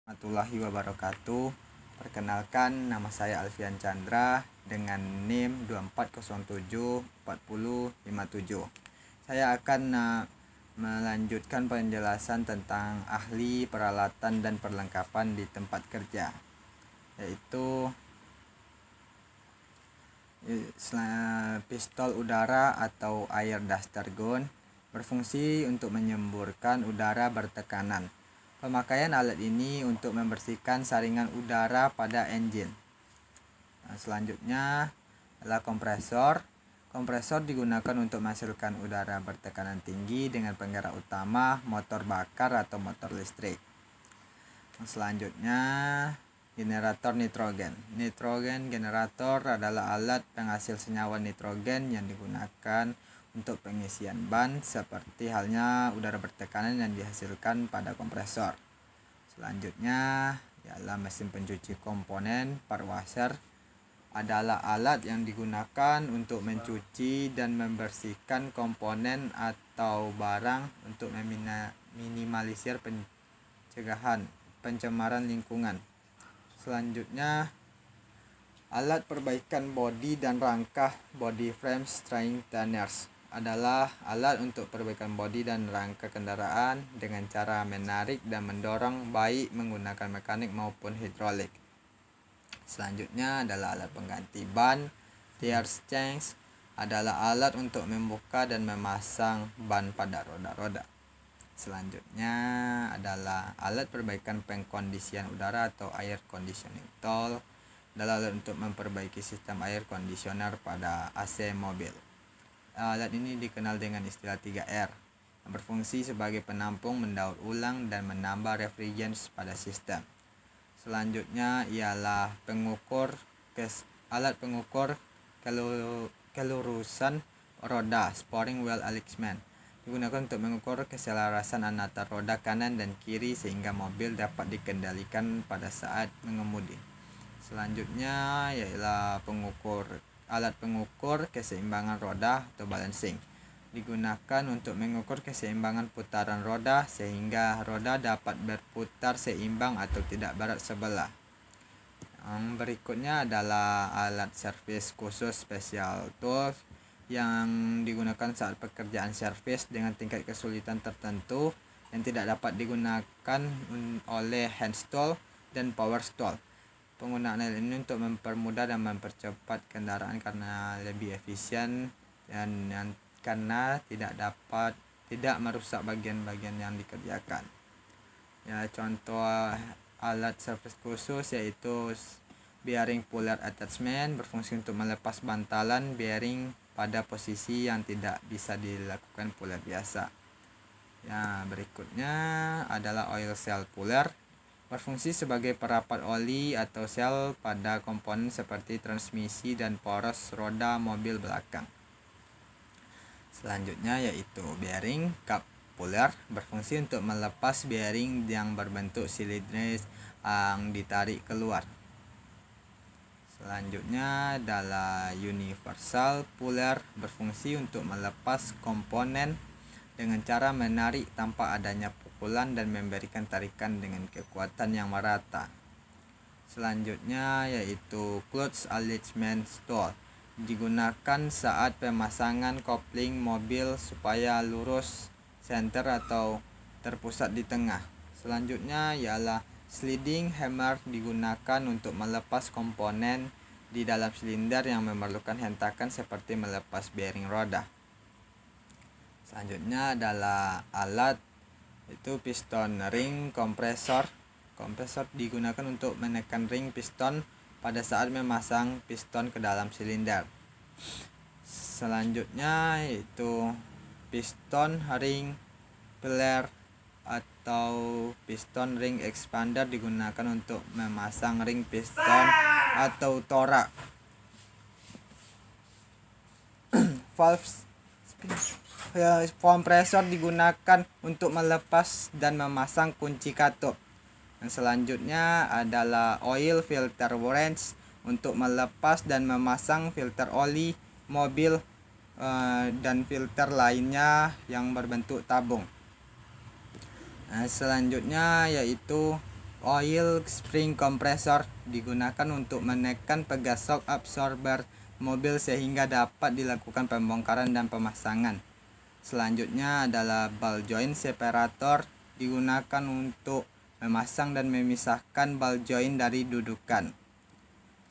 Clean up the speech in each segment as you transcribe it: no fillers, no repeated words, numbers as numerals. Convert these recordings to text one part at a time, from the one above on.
Warahmatullahi wabarakatuh. Perkenalkan, nama saya Alfian Chandra dengan NIM 24074057. Saya akan melanjutkan penjelasan tentang ahli, peralatan, dan perlengkapan di tempat kerja, yaitu pistol udara atau air duster gun berfungsi untuk menyemburkan udara bertekanan. Pemakaian alat ini untuk membersihkan saringan udara pada engine. Selanjutnya adalah kompresor. Kompresor digunakan untuk menghasilkan udara bertekanan tinggi dengan penggerak utama motor bakar atau motor listrik. Selanjutnya generator nitrogen. Nitrogen generator adalah alat penghasil senyawa nitrogen yang digunakan untuk pengisian ban seperti halnya udara bertekanan yang dihasilkan pada kompresor. Selanjutnya ialah mesin pencuci komponen. Part washer adalah alat yang digunakan untuk mencuci dan membersihkan komponen atau barang untuk meminimalisir pencemaran lingkungan. Selanjutnya alat perbaikan bodi dan rangka. Body frame strengtheners adalah alat untuk perbaikan bodi dan rangka kendaraan dengan cara menarik dan mendorong baik menggunakan mekanik maupun hidrolik. Selanjutnya adalah alat pengganti ban. Tire change adalah alat untuk membuka dan memasang ban pada roda-roda. Selanjutnya adalah alat perbaikan pengkondisian udara atau air conditioning tool. Adalah alat untuk memperbaiki sistem air conditioner pada AC mobil. Alat ini dikenal dengan istilah 3R, yang berfungsi sebagai penampung, mendaur ulang, dan menambah refrigerant pada sistem. Selanjutnya ialah alat pengukur kelurusan roda, sporing wheel alignment. Digunakan untuk mengukur keselarasan antara roda kanan dan kiri sehingga mobil dapat dikendalikan pada saat mengemudi. Selanjutnya ialah alat pengukur keseimbangan roda atau balancing. Digunakan untuk mengukur keseimbangan putaran roda sehingga roda dapat berputar seimbang atau tidak berat sebelah. Yang berikutnya adalah alat servis khusus special tools yang digunakan saat pekerjaan servis dengan tingkat kesulitan tertentu yang tidak dapat digunakan oleh hand tool dan power tool. Penggunaan alat ini untuk mempermudah dan mempercepat kendaraan karena lebih efisien dan karena tidak merusak bagian-bagian yang dikerjakan. Ya, contoh alat servis khusus yaitu bearing puller attachment, berfungsi untuk melepas bantalan bearing pada posisi yang tidak bisa dilakukan puller biasa. Ya, berikutnya adalah oil cell puller, berfungsi sebagai perapat oli atau sel pada komponen seperti transmisi dan poros roda mobil belakang. Selanjutnya yaitu bearing cup puller, berfungsi untuk melepas bearing yang berbentuk silindris yang ditarik keluar. Selanjutnya adalah universal puller, berfungsi untuk melepas komponen dengan cara menarik tanpa adanya pukulan dan memberikan tarikan dengan kekuatan yang merata. Selanjutnya yaitu clutch alignment tool, digunakan saat pemasangan kopling mobil supaya lurus, center atau terpusat di tengah. Selanjutnya ialah sliding hammer, digunakan untuk melepas komponen di dalam silinder yang memerlukan hentakan seperti melepas bearing roda. Selanjutnya adalah alat itu piston ring kompresor. Kompresor digunakan untuk menekan ring piston pada saat memasang piston ke dalam silinder. Selanjutnya yaitu piston ring puller atau piston ring expander, digunakan untuk memasang ring piston atau torak. Valve kompresor digunakan untuk melepas dan memasang kunci katup. Yang selanjutnya adalah oil filter wrench, untuk melepas dan memasang filter oli mobil dan filter lainnya yang berbentuk tabung. Selanjutnya yaitu oil spring compressor digunakan untuk menekan pegasok absorber mobil sehingga dapat dilakukan pembongkaran dan pemasangan. Selanjutnya adalah ball joint separator digunakan untuk memasang dan memisahkan ball joint dari dudukan.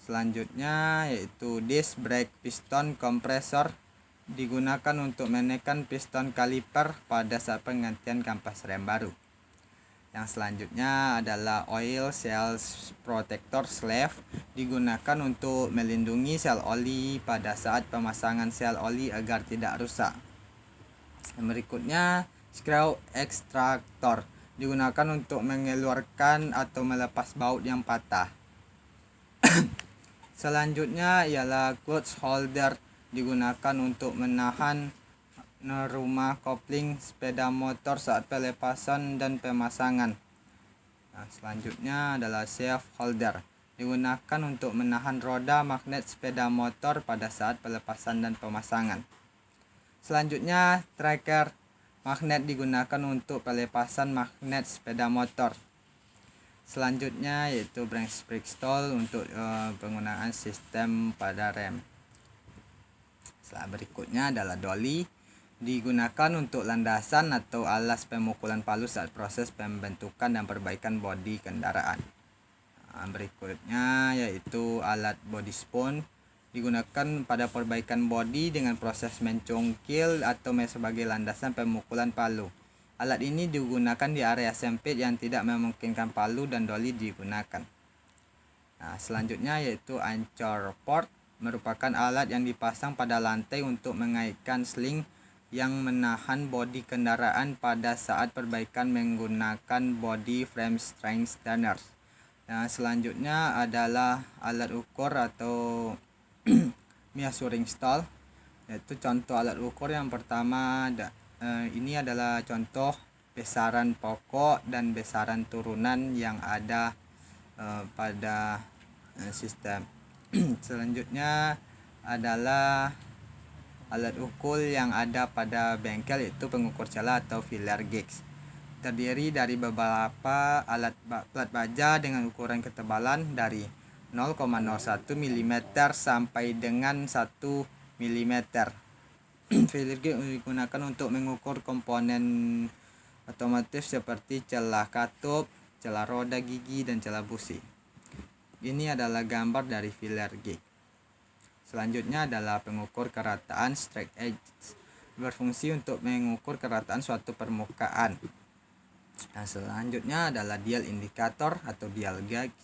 Selanjutnya yaitu disc brake piston compressor digunakan untuk menekan piston kaliper pada saat penggantian kampas rem baru. Yang selanjutnya adalah oil cell protector sleeve digunakan untuk melindungi sel oli pada saat pemasangan sel oli agar tidak rusak. Yang berikutnya screw extractor digunakan untuk mengeluarkan atau melepas baut yang patah. Selanjutnya ialah clutch holder digunakan untuk menahan rumah kopling sepeda motor saat pelepasan dan pemasangan. Selanjutnya adalah sheath holder digunakan untuk menahan roda magnet sepeda motor pada saat pelepasan dan pemasangan. Selanjutnya tracker magnet digunakan untuk pelepasan magnet sepeda motor. Selanjutnya yaitu brake stall untuk penggunaan sistem pada rem. Berikutnya adalah dolly digunakan untuk landasan atau alas pemukulan palu saat proses pembentukan dan perbaikan bodi kendaraan. Berikutnya yaitu alat body spoon digunakan pada perbaikan bodi dengan proses mencongkil atau sebagai landasan pemukulan palu. Alat ini digunakan di area sempit yang tidak memungkinkan palu dan dolly digunakan. Selanjutnya yaitu anchor port merupakan alat yang dipasang pada lantai untuk mengaitkan sling yang menahan bodi kendaraan pada saat perbaikan menggunakan body frame strengtheners. Selanjutnya adalah alat ukur atau measuring stall, yaitu contoh alat ukur yang pertama ini adalah contoh besaran pokok dan besaran turunan yang ada pada sistem. Selanjutnya adalah alat ukur yang ada pada bengkel, yaitu pengukur celah atau filler gauge. Terdiri dari beberapa alat plat baja dengan ukuran ketebalan dari 0,01 mm sampai dengan 1 mm. Filler gauge digunakan untuk mengukur komponen otomotif seperti celah katup, celah roda gigi, dan celah busi. Ini adalah gambar dari filler gauge. Selanjutnya adalah pengukur kerataan straight edge, berfungsi untuk mengukur kerataan suatu permukaan. Selanjutnya adalah dial indikator atau dial gauge,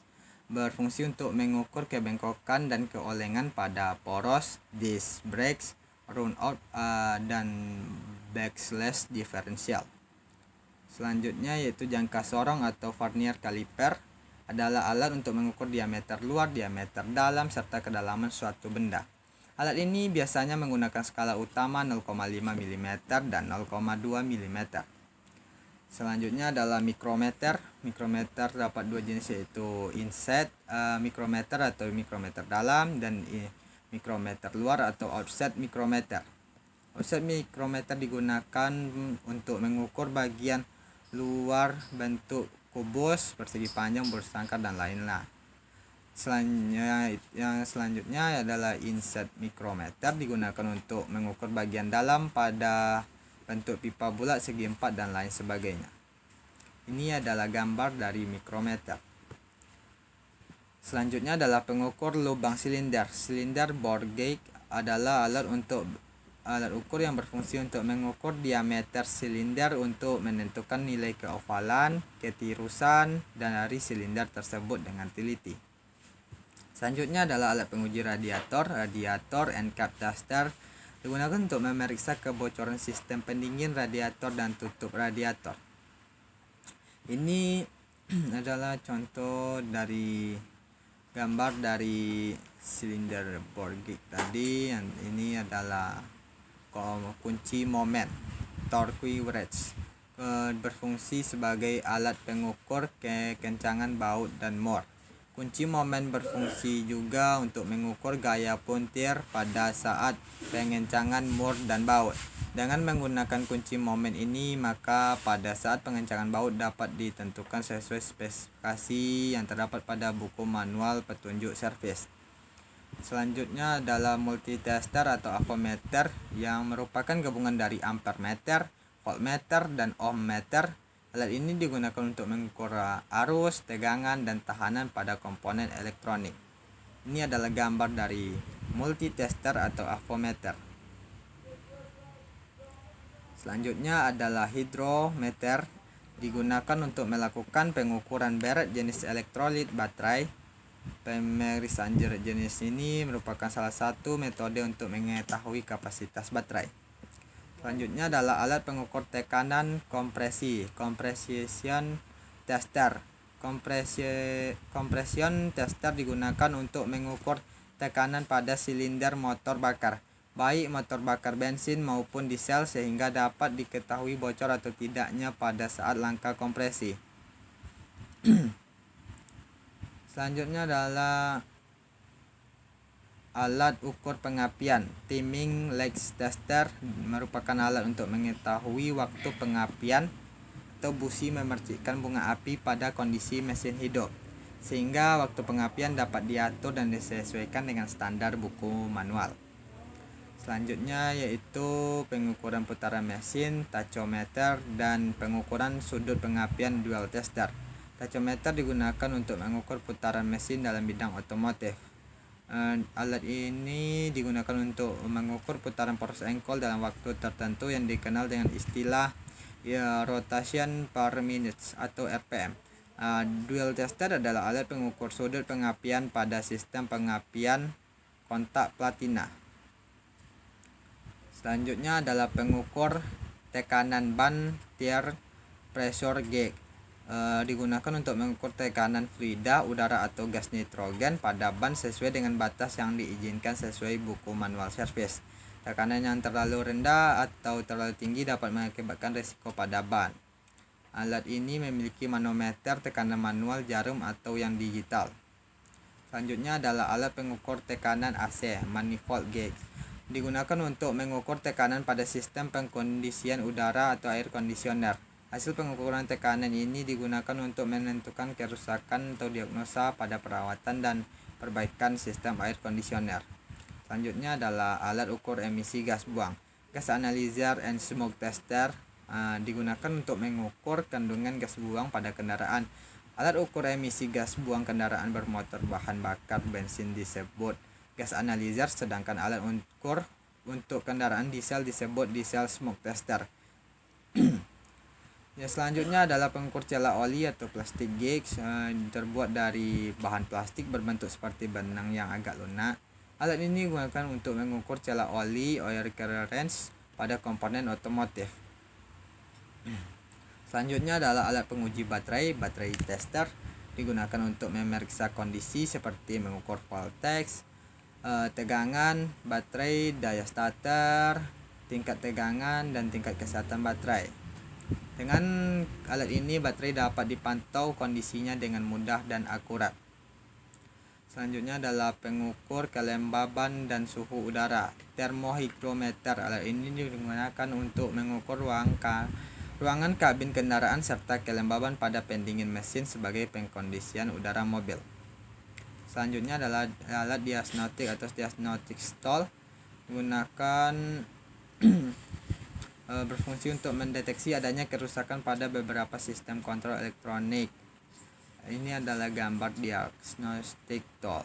berfungsi untuk mengukur kebengkokan dan keolengan pada poros, disc brakes, run out, dan backslash differential. Selanjutnya yaitu jangka sorong atau vernier caliper, adalah alat untuk mengukur diameter luar, diameter dalam, serta kedalaman suatu benda. Alat ini biasanya menggunakan skala utama 0,5 mm dan 0,2 mm. Selanjutnya adalah mikrometer. Mikrometer dapat dua jenis, yaitu inset mikrometer atau mikrometer dalam, dan mikrometer luar atau offset mikrometer. Offset mikrometer digunakan untuk mengukur bagian luar bentuk kubus, persegi panjang, bersangkar, dan lain-lain. Selanjutnya adalah inset mikrometer digunakan untuk mengukur bagian dalam pada bentuk pipa bulat, segi empat, dan lain sebagainya. Ini adalah gambar dari mikrometer. Selanjutnya adalah pengukur lubang silinder. Silinder bore gauge adalah alat ukur yang berfungsi untuk mengukur diameter silinder untuk menentukan nilai keovalan, ketirusan, dan dari silinder tersebut dengan teliti. Selanjutnya adalah alat penguji radiator and cap duster, digunakan untuk memeriksa kebocoran sistem pendingin radiator dan tutup radiator. Ini adalah contoh dari gambar dari silinder bore gauge tadi. Yang ini adalah kunci momen, torque wrench, berfungsi sebagai alat pengukur kekencangan baut dan bor. Kunci momen berfungsi juga untuk mengukur gaya puntir pada saat pengencangan mur dan baut. Dengan menggunakan kunci momen ini, maka pada saat pengencangan baut dapat ditentukan sesuai spesifikasi yang terdapat pada buku manual petunjuk servis. Selanjutnya adalah multitester atau avometer yang merupakan gabungan dari ampermeter, voltmeter, dan ohmmeter. Alat ini digunakan untuk mengukur arus, tegangan, dan tahanan pada komponen elektronik. Ini adalah gambar dari multitester atau avometer. Selanjutnya adalah hidrometer, digunakan untuk melakukan pengukuran beret jenis elektrolit baterai. Pemeriksaan jenis ini merupakan salah satu metode untuk mengetahui kapasitas baterai. Selanjutnya adalah alat pengukur tekanan kompresi, compression tester. Compression tester digunakan untuk mengukur tekanan pada silinder motor bakar, baik motor bakar bensin maupun diesel, sehingga dapat diketahui bocor atau tidaknya pada saat langkah kompresi. Selanjutnya adalah alat ukur pengapian. Timing legs tester merupakan alat untuk mengetahui waktu pengapian atau busi memercikkan bunga api pada kondisi mesin hidup, sehingga waktu pengapian dapat diatur dan disesuaikan dengan standar buku manual. Selanjutnya yaitu pengukuran putaran mesin, tachometer, dan pengukuran sudut pengapian dual tester. Tachometer digunakan untuk mengukur putaran mesin dalam bidang otomotif. Alat ini digunakan untuk mengukur putaran poros engkol dalam waktu tertentu yang dikenal dengan istilah rotation per minute atau RPM. Dual tester adalah alat pengukur sudut pengapian pada sistem pengapian kontak platina. Selanjutnya adalah pengukur tekanan ban tire pressure gauge. Digunakan untuk mengukur tekanan fluida, udara atau gas nitrogen pada ban sesuai dengan batas yang diizinkan sesuai buku manual servis. Tekanan yang terlalu rendah atau terlalu tinggi dapat mengakibatkan risiko pada ban. Alat ini memiliki manometer, tekanan manual, jarum atau yang digital. Selanjutnya adalah alat pengukur tekanan AC, manifold gauge. Digunakan untuk mengukur tekanan pada sistem pengkondisian udara atau air conditioner. Hasil pengukuran tekanan ini digunakan untuk menentukan kerusakan atau diagnosa pada perawatan dan perbaikan sistem air conditioner. Selanjutnya adalah alat ukur emisi gas buang. Gas analyzer and smoke tester digunakan untuk mengukur kandungan gas buang pada kendaraan. Alat ukur emisi gas buang kendaraan bermotor bahan bakar bensin disebut gas analyzer, sedangkan alat ukur untuk kendaraan diesel disebut diesel smoke tester. Selanjutnya adalah pengukur celah oli atau plastik gauge, terbuat dari bahan plastik berbentuk seperti benang yang agak lunak. Alat ini digunakan untuk mengukur celah oli oil clearance pada komponen otomotif. Selanjutnya adalah alat penguji baterai tester, digunakan untuk memeriksa kondisi seperti mengukur voltage, tegangan baterai, daya starter, tingkat tegangan, dan tingkat kesehatan baterai. Dengan alat ini baterai dapat dipantau kondisinya dengan mudah dan akurat. Selanjutnya adalah pengukur kelembaban dan suhu udara, termohygrometer. Alat ini digunakan untuk mengukur ruangan kabin kendaraan serta kelembaban pada pendingin mesin sebagai pengkondisian udara mobil. Selanjutnya adalah alat diagnostik atau diagnostic tool, digunakan berfungsi untuk mendeteksi adanya kerusakan pada beberapa sistem kontrol elektronik. Ini adalah gambar diagnostic tool.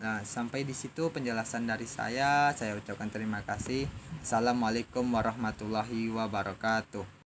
Nah, sampai di situ penjelasan dari saya ucapkan terima kasih. Assalamualaikum warahmatullahi wabarakatuh.